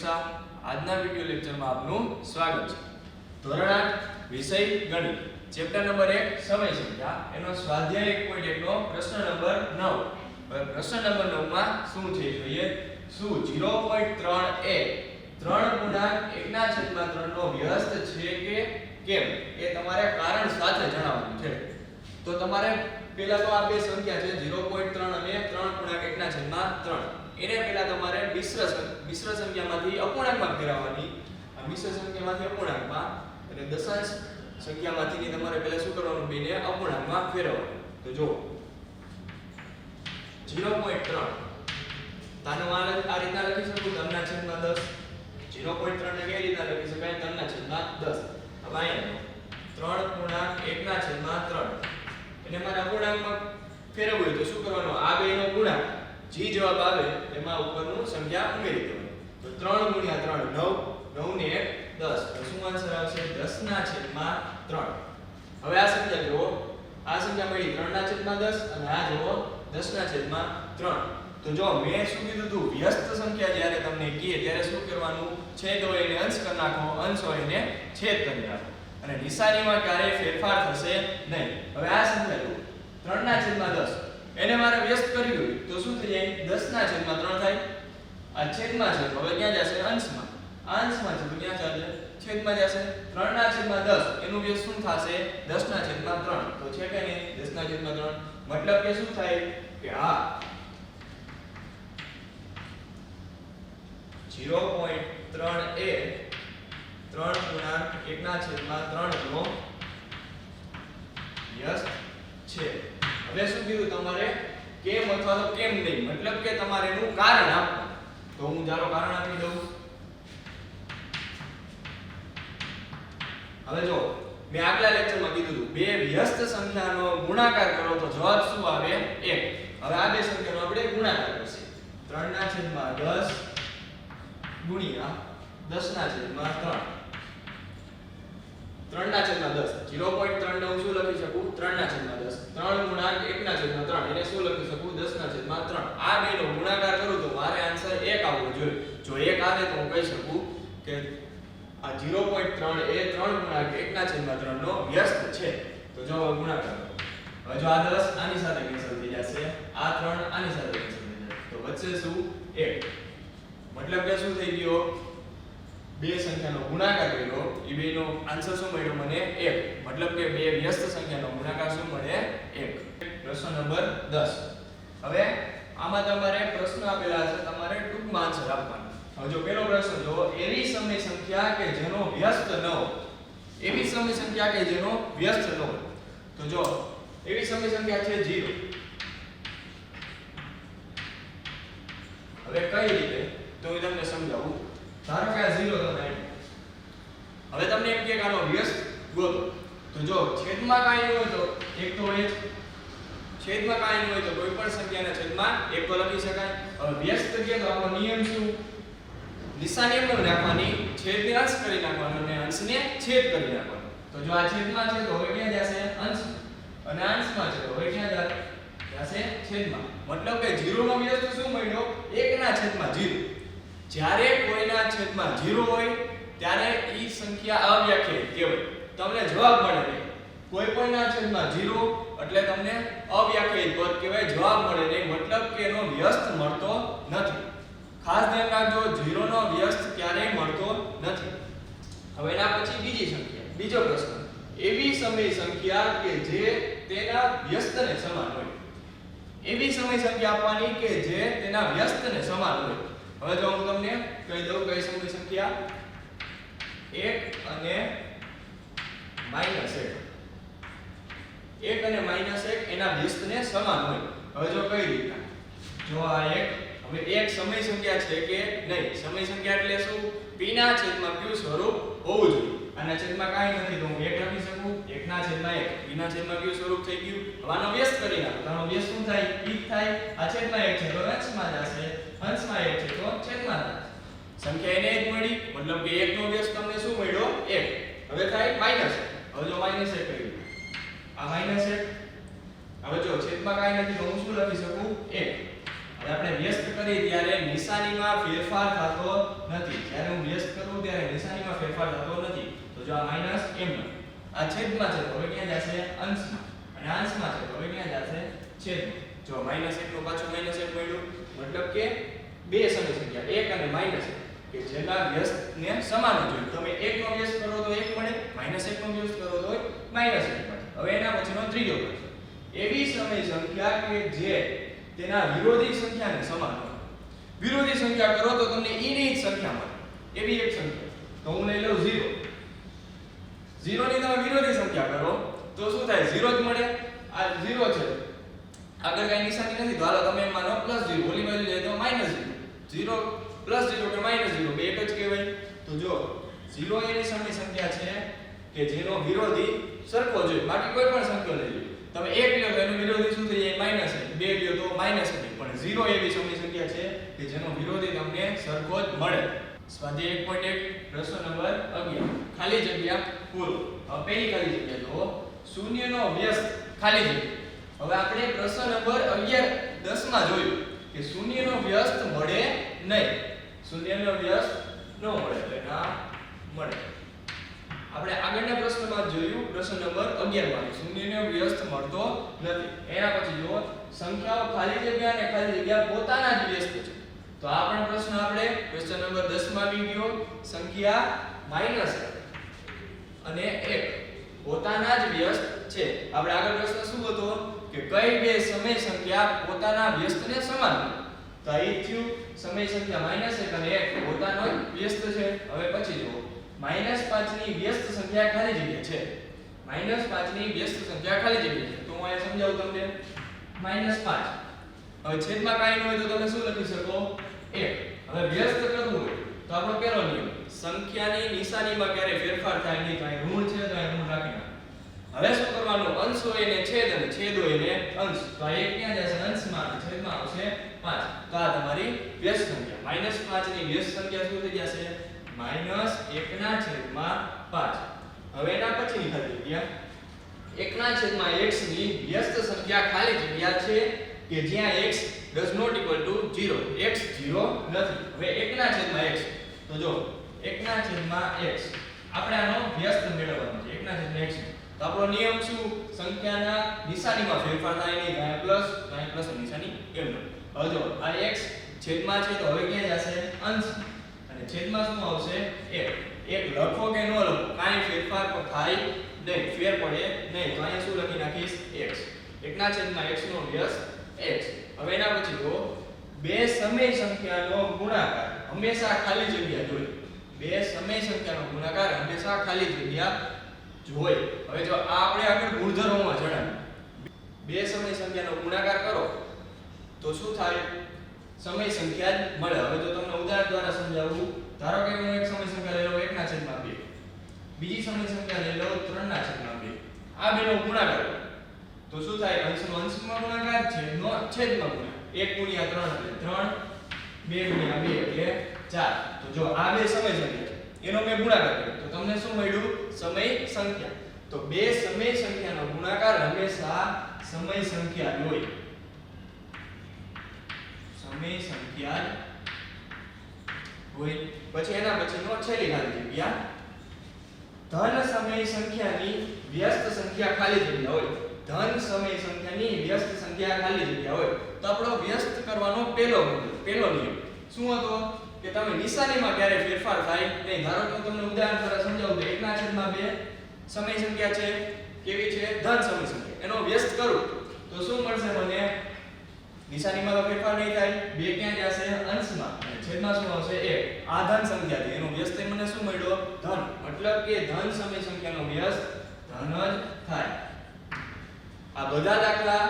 શાહ। આજના વિડિયો લેક્ચરમાં આપનું સ્વાગત છે। ધોરણ 8 વિષય ગણિત ચેપ્ટર નંબર 1 સમય સંખ્યા એનો સ્વાધ્યાય 1.1 નો પ્રશ્ન નંબર 9। હવે પ્રશ્ન નંબર 9 માં શું છે જોઈએ। શું 0.3 એ 3.1/3 નો વ્યસ્ત છે કે કેમ એ તમારે કારણ સાથે જણાવવાનું છે। તો તમારે પહેલા તો આ બે સંખ્યા છે 0.3 અને 3.1/3 એને પહેલા તમારે મિશ્ર સંખ્યામાંથી અપૂર્ણાંકમાં ફેરવવાની। આ મિશ્ર સંખ્યામાંથી અપૂર્ણાંકમાં અને દશાંશ સંખ્યામાંથી તમારે પહેલા શું કરવાનું બેને અપૂર્ણાંકમાં ફેરવવાનું। તો જો 0.3 તાનો આ રીતના લખી શકું 3/10। 0.3 ને કઈ રીતના લખી શકાય 3/10। હવે અહીંયા 3.1/3 એને મારે અપૂર્ણાંકમાં ફેરવવું હોય તો શું કરવાનું આ બેનો ગુણાકાર જે જવાબ આવે એમાં ઉપરનું સંખ્યા ઉમેરી દેવાની। તો 3 × 3 9 9 ને 1 10 તો શું આન્સર આવશે 10/3। હવે આ સંખ્યા જુઓ આ સંખ્યા મળી 3/10 અને આ જુઓ 10/3। તો જો મેં શું કીધું હતું વ્યસ્ત સંખ્યા જ્યારે તમને કહે ત્યારે શું કરવાનું છેદ હોય એને અંશ કરી નાખો અંશ હોય એને છેદ કરી નાખો અને નિશાનીમાં ક્યારેય ફેરફાર થશે નહીં। હવે આ સંખ્યા જુઓ 3/10 એને મારે વ્યસ્ત કરવી હોય તો શું થઈ જાય 10/3 થાય। આ છેદમાં છે હવે ક્યાં જશે અંશમાં આ અંશમાં છે તો ક્યાં ચાલે છેદમાં જશે 3/10 એનું વ્યસ્ત શું થશે 10/3 તો છે કે નહીં 10/3 મતલબ કે શું થાય કે આ 0.3 એ 3.1/3 નો વ્યસ્ત છે। હવે શું કીધું તમારે કેમ અથવા તો કેમ નહીં મતલબ કે તમારે એનું કારણ આપવું। તો હું જારો કારણ આપી દઉં। હવે જો મેં આગલા લેક્ચરમાં કીધું હતું બે વ્યસ્ત સંખ્યાનો ગુણાકાર કરો તો જવાબ શું આવે 1। હવે આ બે સંખ્યાનો આપણે ગુણાકાર કરશે 3/10 ગુણ્યા 10/3 3/10 0.3 ને હું શું લખી શકું 3/10 3.1/3 એને શું લખી શકું 10/3 આ બેનો ગુણાકાર કરું તો મારે આન્સર 1 આવવો જોઈએ। જો 1 આવે તો હું કહી શકું કે આ 0.3 એ 3.1/3 નો વ્યસ્ત છે। તો જો ગુણાકાર કરો હવે જો આ 10 આની સાથે કેન્સલ થઈ જશે આ 3 આની સાથે કેન્સલ થઈ જશે તો બચશે શું 1 મતલબ કે શું થઈ ગયો બે સંખ્યાનો ગુણાકાર કર્યો એ બેનો આન્સર શું મળ્યો મને 1 મતલબ કે બે વ્યસ્ત સંખ્યાનો ગુણાકાર શું મળે 1। પ્રશ્ન નંબર 10 હવે આમાં તમારે પ્રશ્ન આપેલા છે તમારે ટૂંકમાં આન્સર આપવાનો। હવે જો પહેલો પ્રશ્ન જો એવી સમય સંખ્યા કે જેનો વ્યસ્ત ન હોય એવી સમય સંખ્યા કે જેનો વ્યસ્ત ન હોય તો જો એવી સમય સંખ્યા છે 0 હવે કઈ રીતે તો હું તમને સમજાવું। ધારો કે આ 0 તમે હવે તમને એમ કે આનો વ્યસ્ત ગોતો તો જો છેદમાં કાંઈ ન હોય તો એક તો હોય છેદમાં કાંઈ ન હોય તો કોઈ પણ સંખ્યાના છેદમાં એક તો લખી શકાય। હવે વ્યસ્ત કે તો આપણો નિયમ શું નિશાની એમ રાખવાની છેદને અંશ કરી નાખવાનો અને અંશને છેદ કરી નાખવાનો। તો જો આ છેદમાં છે તો હવે ક્યાં જશે અંશ અને અંશમાં છે તો હવે ક્યાં જશે છેદમાં મતલબ કે 0 નો વ્યસ્ત શું મળ્યો 1/0। જ્યારે કોઈના છેદમાં 0 હોય ત્યારે ઈ સંખ્યા અવ્યાખ્યાયિત કહેવાય। તમને જવાબ મળે નહીં કોઈ પણના છેદમાં 0 એટલે તમને અવ્યાખ્યાયિત પદ કહેવાય જવાબ મળે નહીં મતલબ કે એનો વ્યસ્ત મળતો નથી। ખાસ ધ્યાન રાખજો 0 નો વ્યસ્ત ક્યારેય મળતો નથી। હવે એના પછી બીજી સંખ્યા બીજો પ્રશ્ન એવી સમય સંખ્યા કે જે તેના વ્યસ્તને સમાન હોય એવી સમય સંખ્યા આપવાની કે જે તેના વ્યસ્તને સમાન હોય। હવે જો હું તમને કહી દઉં કઈ સમય સંખ્યા 1 અને -1 1 અને -1 એના વ્યસ્તને સમાન હોય। હવે જો કઈ રીતના જો આ 1 હવે એક સમય સંખ્યા છે કે નહીં સમય સંખ્યા એટલે શું p ના છેદમાં q સ્વરૂપ હોવું જોઈએ। આના છેદમાં કાંઈ નથી તો હું 1 લખી શકું 1/1 p ના છેદમાં q સ્વરૂપ થઈ ગયું। હવે આનો વ્યસ્ત કરી નાખો તો આનો વ્યસ્ત શું થાય p થાય આ છેદમાં 1 છે તો અંશમાં જશે અંશમાં 1 છે તો છેદમાં જશે સંખ્યા એને જ મળી મતલબ કે 1 નો વ્યસ્ત તમને શું મળ્યો 1। હવે થાય -1 હવે જો -1 કર્યું આ -1 હવે જો છેદમાં કાંઈ નથી તો હું શું લખી શકું 1 હવે આપણે વ્યસ્ત કરી ત્યારે નિશાનીમાં ફેરફાર થતો નથી. જ્યારે હું વ્યસ્ત કરું ત્યારે નિશાનીમાં ફેરફાર થતો નથી. તો જો આ માઈનસ m આ છેદમાં છે તો હવે ક્યાં જશે અંશમાં, અને અંશમાં છે તો હવે ક્યાં જશે છેદમાં. જો -1 નું પાછું -1 મળ્યું, મતલબ કે બે સમય સંખ્યા 1 અને -1 કે જેના વ્યસ્તને સમાન જોઈએ. તમે 1 નો વ્યસ્ત કરો તો 1 મળે, -1 નો વ્યસ્ત કરો તો -1 મળે. હવે એના પછીનો ત્રીજો પ્રશ્ન, એવી સમય સંખ્યા કે જે તેના વિરોધી સંખ્યાને સમાન હોય. વિરોધી સંખ્યા કરો તો તમને e ની જ સંખ્યા મળે, એવી એક સંખ્યા. તો હું લઈ લઉં 0. 0 ની તમે વિરોધી સંખ્યા કરો તો શું થાય? 0 જ મળે. આ 0 છે, આગળ કઈ નિશાની નથી, તો હાલો તમે એમ માનો +0, ઓલી બાજુ જાય તો -0. 0 +0 કે -0 બે એક જ કહેવાય. તો જો 0 એવી સમય સંખ્યા છે કે જેનો વિરોધી સરખો જોઈએ. બાકી કોઈ પણ સંખ્યા લઈ લો, તમે 1 લ્યો તો એનો વિરોધી શું થઈ જાય? -1. 2 લ્યો તો -1. પણ 0 એવી સમય સંખ્યા છે કે જેનો વિરોધી તમને સરખો જ મળે. સ્વાધ્યાય 1.1 પ્રશ્ન નંબર 11, ખાલી જગ્યા પૂરો. હવે પહેલી ખાલી જગ્યા જુઓ, શૂન્યનો વ્યસ્ત ખાલી જગ્યા. હવે આપણે પ્રશ્ન નંબર 11 10 માં જોયું કે શૂન્યનો વ્યસ્ત મળે નહીં. શૂન્યનો વ્યસ્ત ન મળે એટલે ના મળે. આપણે આગળના પ્રશ્નમાં જોયું પ્રશ્ન નંબર 11 માં શૂન્યનો વ્યસ્ત મળતો નથી. એના પછી જુઓ, સંખ્યાઓ ખાલી જગ્યા અને ખાલી જગ્યા પોતાના જ વ્યસ્ત છે. તો આ પણ પ્રશ્ન આપણે ક્વેશ્ચન નંબર 10 માં આવી ગયો. સંખ્યા -1 અને 1 પોતાના જ વ્યસ્ત છે. આપણે આગળ પ્રશ્ન શું હતો કે કઈ બે સમય સંખ્યા પોતાના વ્યસ્તને સમાન હોય. તો આ થયું સમય સંખ્યા -1 અને 1 પોતાનો જ વ્યસ્ત છે. હવે પછી જુઓ, -5 ની વ્યસ્ત સંખ્યા ખાલી જગ્યા છે. -5 ની વ્યસ્ત સંખ્યા ખાલી જગ્યા છે. તો હું અહીંયા સમજાવું તમને. -5 હવે છેદમાં કાંઈ ન હોય તો તમે શું લખી શકો? 1. હવે વ્યસ્ત કરવું હોય તો આપણો પહેલો નિયમ, સંખ્યાની નિશાનીમાં ક્યારે ફેરફાર થાય નહીં. કાંઈ ઋણ છે તો અહીં ઋણ રાખી નાખો. હવે શું કરવાનું? અંશ હોય એને છેદ અને છેદ હોય એને અંશ. તો આ 1 ક્યાં જશે? અંશમાં, અને છેદમાં આવશે 5. તો આ તમારી વ્યસ્ત સંખ્યા. -5 ની વ્યસ્ત સંખ્યા શું થઈ જશે? -1/5. હવે એના પછીની ખાલી જગ્યા, 1/x ની વ્યસ્ત સંખ્યા ખાલી જગ્યા છે કે જ્યાં x does not equal to 0. x 0 નથી. હવે 1/x. તો જો 1/x આપણે આનો વ્યસ્ત મેળવવાનો છે. 1/x. તો આપણો નિયમ શું? સંખ્યાના નિશાનીમાં ફેરફાર થાય નહીં. કાંઈ પ્લસ નિશાની એમ. હવે જો આ x છેદમાં છે તો હવે ક્યાં જશે? અંશ. અને છેદમાં શું આવશે? 1 લખો કે ન લખો કાંઈ ફેરફાર થાય નહીં, ફેર પડે નહીં. તો અહીંયા શું લખી નાખીશ? x. 1/x નો વ્યસ્ત x. હવે એના પછી જો બે સમય સંખ્યાનો ગુણાકાર હંમેશા ખાલી જગ્યા જોઈએ. બે સમય સંખ્યાનો ગુણાકાર હંમેશા ખાલી જગ્યા જોઈએ. હવે જો આ આપણે આગળ ગુણધર્મોમાં જણાવ્યું, બે સમય સંખ્યાનો ગુણાકાર કરો તો શું થાય? સમય સંખ્યા જ મળે. હવે જો તમને ઉદાહરણ દ્વારા સમજાવું, ધારો કે હું એક સમય સંખ્યા લઈ લઉં 1/2, બીજી સમય સંખ્યા લઈ લઉં 3/2. આ બેનો ગુણાકાર તો શું થાય? અંશનો અંશમાં ગુણાકાર, છેદનો છેદમાં ગુણાકાર. 1 × 3 એટલે 3, 2 × 2 એટલે 4. તો જો આ બે સમય સંખ્યા એનો મેં ગુણાકાર કર્યો તો તમને શું મળ્યું? સમય સંખ્યા. તો બે સમય સંખ્યાનો ગુણાકાર હંમેશા સમય સંખ્યા જ હોય. સમય સંખ્યા જ હોય. પછી એના પછીનો છેલ્લી ખાલી જગ્યા, ધન સમય સંખ્યાની વ્યસ્ત સંખ્યા ખાલી જગ્યા હોય. ધન સમય સંખ્યાની વ્યસ્ત સંખ્યા ખાલી જગ્યા હોય. તો આપણો વ્યસ્ત કરવાનો પહેલો નિયમ શું હતો? કે તમે નિશાનીમાં ક્યારે ફેરફાર થાય નહીં. ધારો કે હું તમને ઉદાહરણ દ્વારા સમજાવું તો 1/2 સમય સંખ્યા છે. કેવી છે? ધન સમય સંખ્યા. એનો વ્યસ્ત કરું તો શું મળશે મને? નિશાનીમાં તો ફેરફાર નહીં થાય. 2 ક્યાં જશે? અંશમાં, અને છેદમાં શું આવશે? 1. આ ધન સંખ્યા છે, એનો વ્યસ્ત મને શું મળ્યો? ધન. મતલબ કે ધન સમય સંખ્યાનો વ્યસ્ત ધન જ થાય. આ બધા દાખલા,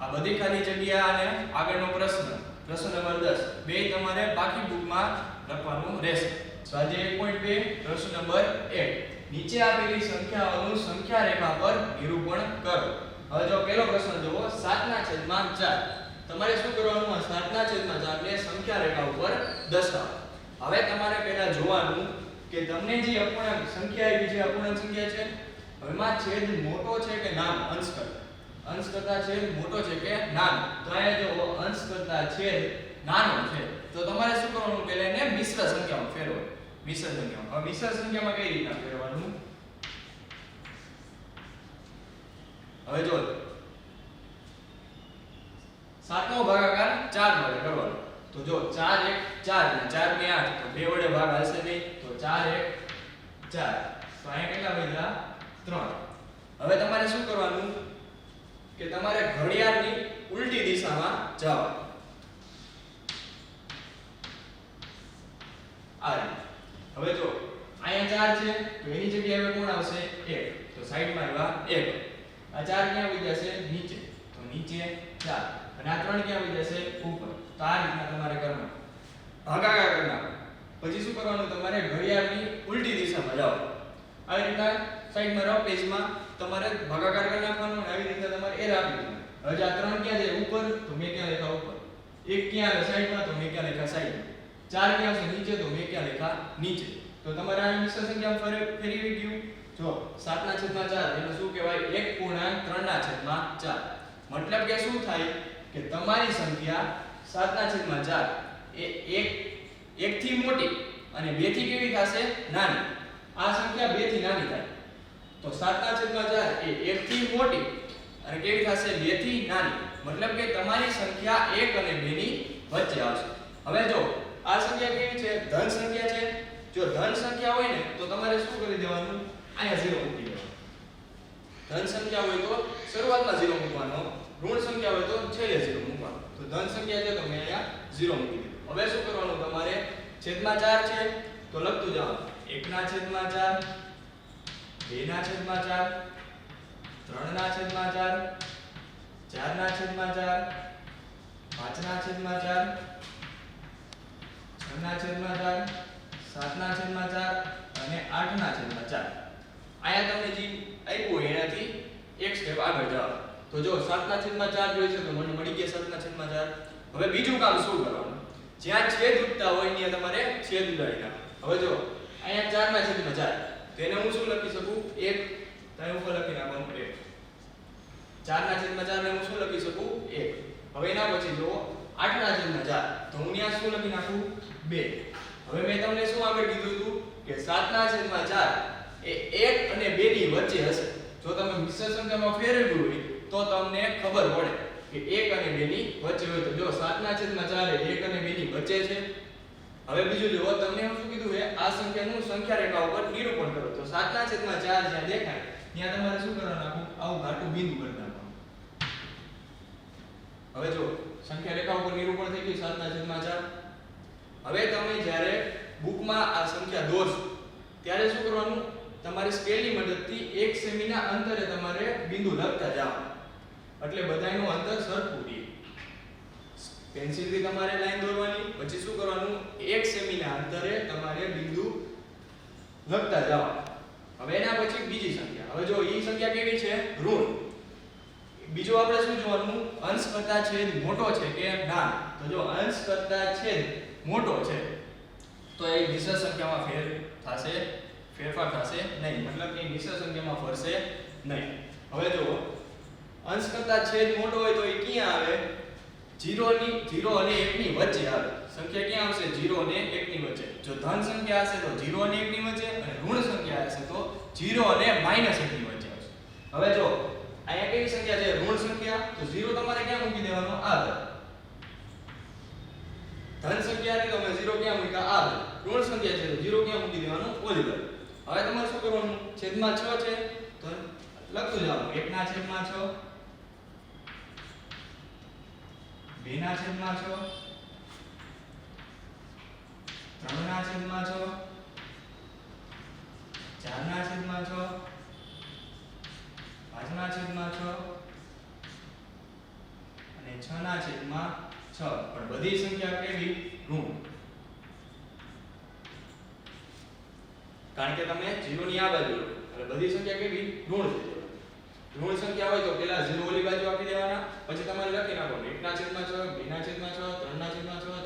આ બધી ખાલી જગ્યા અને આગળનો પ્રશ્ન નંબર 10 બે તમારે બાકી બુકમાં લખવાનું રહેશે. સ્વાધ્યાય 1.2 પ્રશ્ન નંબર 1, નીચે આપેલી સંખ્યાઓનું સંખ્યા રેખા પર નિરૂપણ કરો. હવે જો પહેલો પ્રશ્ન જુઓ, 7/4. તમારે શું કરવાનું? આ 7/4 ને સંખ્યા રેખા ઉપર દર્શાવો. હવે તમારે પહેલા જોવાનું કે તમને જે અપૂર્ણાંક સંખ્યા આવી છે, અપૂર્ણાંક સંખ્યા છે, એમાં છેદ મોટો છે કે નાનો? અંશ કરતા છેદ મોટો છે કે નાનો? તો અહીંયા જો અંશ કરતા છેદ નાનો છે તો તમારે શું કરવાનું પહેલા એને મિશ્ર સંખ્યામાં ફેરવો મિશ્ર સંખ્યામાં હવે મિશ્ર સંખ્યામાં કઈ રીતના ફેરવવાનું હવે જો 7 નો ભાગાકાર 4 વડે કરવાનો તો જો 4 1 4 અને 4 ને 8 તો 2 વડે ભાગ આવશે નહીં તો 4 1 4 તો અહીંયા કેટલા વધ્યા 3 હવે તમારે શું કરવાનું કે તમારે ઘડિયાળની ઉલટી દિશામાં જવાનું આ રીતે હવે જો અહીંયા 4 છે તો એની જગ્યાએ હવે કોણ આવશે 1 તો સાઈડમાં આવ્યા 1 આ 4 ક્યાં આવી જશે નીચે તો નીચે 4 અને આ 3 ક્યાં આવી જશે ઉપર તો આ રીતના તમારે કરવાનું ભાગાકાર કરવાનો પછી શું કરવાનું તમારે ઘડિયાળની ઉલટી દિશામાં જાઓ આવી રીતના સાઈડમાં રફ પેજમાં તમારે ભાગાકાર કરી નાખવાનો અને આવી રીતે તમારે એર આપી દેવાનું હવે આ 3 ક્યાં છે ઉપર તો મેં ક્યાં લખ્યા ઉપર 1 ક્યાં આવે સાઈડમાં તો મેં ક્યાં લખ્યા સાઈડમાં 4 ક્યાં છે નીચે તો મેં ક્યાં લખ્યા નીચે તો તમારે આ મિશ્ર સંખ્યામાં ફેરવી ગયું જો 7/4 એટલે શું કહેવાય 1.3/4 મતલબ કે શું થાય કે તમારી સંખ્યા 7/4 એ 1 થી મોટી અને 2 થી કેવી થશે નાની આ સંખ્યા 2 થી નાની થાય તો 7/4 એ 1 થી મોટી અને કેવી થશે 2 થી નાની મતલબ કે તમારી સંખ્યા 1 અને 2 ની વચ્ચે આવશે હવે જો આ સંખ્યા કેવી છે ધન સંખ્યા છે જો ધન સંખ્યા હોય ને તો તમારે શું કરી દેવાનું અહીંયા 0 મૂકી દેવાનું ધન સંખ્યા હોય તો શરૂઆતમાં 0 મૂકવાનો ઋણ સંખ્યા હોય તો છેલ્લે 0 મૂકવાનો તો ધન સંખ્યા છે તો મેં અહીંયા 0 મૂકી દીધું હવે શું કરવાનું તમારે છેદમાં 4 છે તો લખતું જાઓ 1/4 2/4 3/4 4/4 5/4 6/4 7/4 અને 8/4 આયા તમને જે આપ્યું એનાથી એક સ્ટેપ આગળ જાઓ તો જો 7/4 જોઈએ છે તો મને મળી ગયા 7/4 હવે બીજું કામ શું કરવાનું જ્યાં છેદ ઉડતા હોય ત્યાં તમારે છેદ ઉડાડી નાખો હવે જો અહીંયા 4/4 તો એને હું શું લખી શકું 1 ત્યાં ઉપર લખી નાખવાનું 1 4/4 ને હું શું લખી શકું 1 હવે એના પછી જો 8/4 તો હું અહીંયા શું લખી નાખું 2 હવે મેં તમને શું આગળ કીધું હતું કે 7/4 એ 1 અને 2 ની વચ્ચે હશે જો તમે મિશ્ર સંખ્યામાં ફેરવ્યું હોય તો તમને ખબર પડે કે 1 અને 2 ની વચ્ચે હોય તો જો 7/4 એ 1 અને 2 ની વચ્ચે છે હવે બીજું જો તમને હું શું કીધું છે આ સંખ્યાનું સંખ્યા રેખા ઉપર નિરૂપણ કરો તો 7/4 જ્યાં દેખાય ત્યાં તમારે શું કરવાનું આવું ઘાટું બિંદુ કરી નાખવાનું હવે જો સંખ્યા રેખા ઉપર નિરૂપણ થઈ ગયું 7/4 હવે તમે જ્યારે બુકમાં આ સંખ્યા દોરશો ત્યારે શું કરવાનું તમારે સ્કેલની મદદથી 1 સેમીના અંતરે તમારે બિંદુ લખતા જાઓ એટલે બધાયનું અંતર સરખું રહે પેન્સિલથી તમારે લાઈન દોરવાની પછી શું કરવાનું 1 સેમીના અંતરે તમારે બિંદુ લખતા જાઓ હવે એના પછી બીજી સંખ્યા હવે જો ઈ સંખ્યા કેવી છે ઋણ બીજું આપણે શું જોવાનું અંશ કરતા છેદ મોટો છે કે ના તો જો અંશ કરતા છેદ મોટો છે તો એ મિશ્ર સંખ્યામાં ફેરફાર થશે નહીં મતલબ કે મિશ્ર સંખ્યામાં ફરશે નહીં હવે જો અંશ કરતા છેદ મોટો હોય તો એ ક્યાં આવે 0 અને 1 ની વચ્ચે આવે સંખ્યા ક્યાં આવશે 0 અને 1 ની વચ્ચે જો ધન સંખ્યા હશે તો 0 અને 1 ની વચ્ચે અને ઋણ સંખ્યા હશે તો 0 અને -1 ની વચ્ચે આવશે હવે જો અહીંયા કેવી સંખ્યા છે ઋણ સંખ્યા તો 0 તમારે ક્યાં મૂકી દેવાનો આ ધન સંખ્યા ની તમે 0 ક્યાં મૂક્યા આ ઋણ સંખ્યા છે તો 0 ક્યાં મૂકી દેવાનો ઓલી બાજુ હવે તમારે શું કરવાનું છેદમાં 6 છે તો લખતું જાઓ 1/6 2/6 3/6 4/6 5/6 અને 6/6 પણ બધી સંખ્યા કેવી ઋણ કારણ કે તમે 0 ની આ બાજુ એટલે બધી સંખ્યા કેવી ઋણ છે ઋણ સંખ્યા હોય તો પહેલા 0 ઓલી બાજુ આપી દેવાના પછી તમારે લખી નાખો 1/6 2/6 3/6 4/6 5/6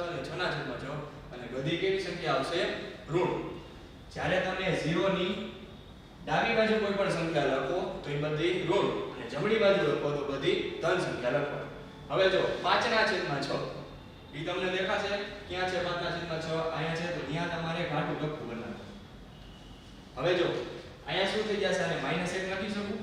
અને 6/6 અને બધી કેવી સંખ્યા આવશે ઋણ જ્યારે તમે 0 ની ડાબી બાજુ કોઈ પણ સંખ્યા લખો તો એ બધી ઋણ અને જમણી બાજુ લખો તો બધી ધન સંખ્યા લખો હવે જો 5/6 ઈ તમને દેખાશે ક્યાં છે 5/6 અહીંયા છે તો અહીંયા તમારે ઘાટું લખવું બનાવો. હવે જો અહીંયા શું થઈ જશે અને -1 લખી શકું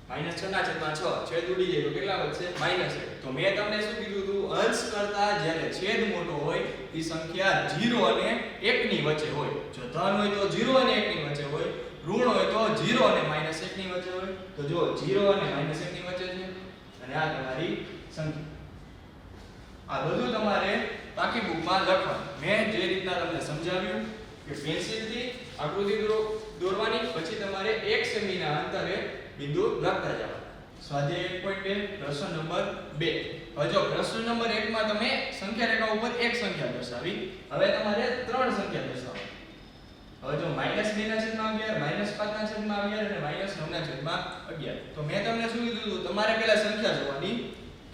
-6/6 છેદ ઉડી જાય તો કેટલા વધશે -1. તો મેં તમને શું કીધું હતું અંશ કરતા જ્યારે છેદ મોટો હોય એ સંખ્યા 0 અને 1 ની વચ્ચે હોય. જો ધન હોય તો 0 અને 1 ની વચ્ચે હોય, ઋણ હોય તો 0 અને -1 ની વચ્ચે હોય. તો જો 0 અને -1 ની વચ્ચે છે અને આ તમારી સંખ્યા. આ બધું તમારે બાકી બુકમાં લખવાનું. મેં જે રીતના તમને સમજાવ્યું કે પેન્સિલથી આકૃતિ દોરવાની, પછી તમારે 1 સેમીના અંતરે બિંદુ લખતા જાવ. સ્વાધ્યાય 1.2 પ્રશ્ન નંબર 2. હવે જો પ્રશ્ન નંબર 1 માં તમે સંખ્યા રેખા ઉપર એક સંખ્યા દર્શાવી, હવે તમારે ત્રણ સંખ્યા દર્શાવવાની. હવે જો -2/11 -5/11 અને -9/11. તો મેં તમને શું કીધું હતું તમારે પહેલા સંખ્યા જોવાની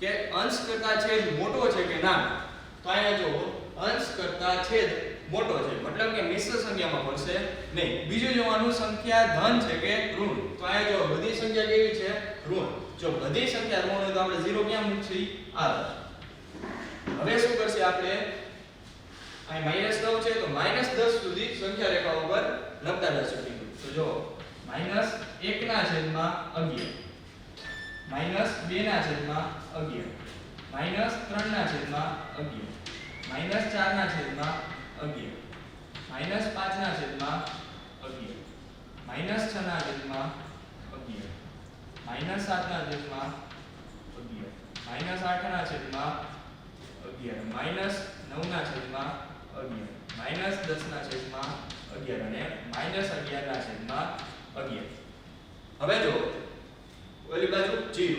કે અંશ કરતા છેદ મોટો છે કે નાનો. તો અહીંયા જો અંશ કરતા છેદ મોટો છે મતલબ કે મિશ્ર સંખ્યામાં પડશે નહીં. બીજું જોવાનું સંખ્યા ધન છે કે ઋણ. તો અહીંયા જો બધી સંખ્યા કેવી છે ઋણ. જો બધી સંખ્યા ઋણ હોય તો આપણે 0 ક્યાં મૂકીએ આ. હવે શું કરશે આપણે અહીં -9 છે તો -10 સુધી સંખ્યા રેખા ઉપર લખતા જશું. તો જો -1/11 -2/11 -3/11 -4/11 હવે જો ઓલી બાજુ 0.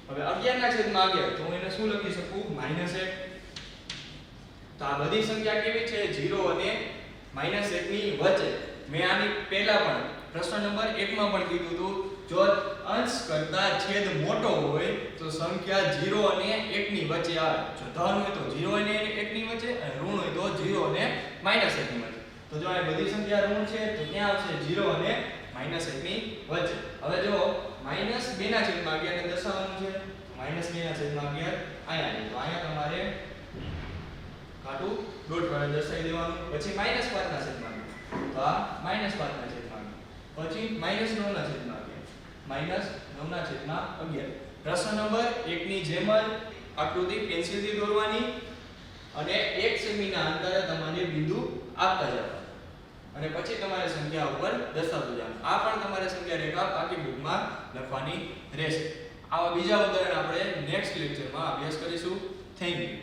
હવે 11/11 તો હું એને શું લખી શકું -1. તો આ બધી સંખ્યા કેવી છે 0 અને -1 ની વચ્ચે. મેં આની પહેલા પણ પ્રશ્ન નંબર 1 માં પણ કીધું હતું જો અંશ કરતા છેદ મોટો હોય તો સંખ્યા 0 અને 1 ની વચ્ચે આવે. જો ધન હોય તો 0 અને 1 ની વચ્ચે અને ઋણ હોય તો 0 અને -1 ની વચ્ચે. તો જો આ બધી સંખ્યા ઋણ છે તો ક્યાં આવશે 0 અને -1 ની વચ્ચે. હવે જો -2/11 ને દર્શાવવાનું છે -2/11 અહીંયા. તો અહીંયા તમારે કાટું ડોટ વડે દર્શાવી દેવાનું. પછી -5/11 તો આ -5/11 પછી -9/11 પ્રશ્ન નંબર 1 ની જેમ જ આકૃતિ પેન્સિલથી દોરવાની અને 1 સેમીના અંતરે તમારે બિંદુ આપતા જવાનું અને પછી તમારે સંખ્યા ઉપર દર્શાવતું જવાનું. આ પણ તમારે સંખ્યા રેખા બાકી બુકમાં લખવાની રહેશે. આવા બીજા ઉદાહરણ આપણે નેક્સ્ટ લેક્ચરમાં અભ્યાસ કરીશું. Thank you.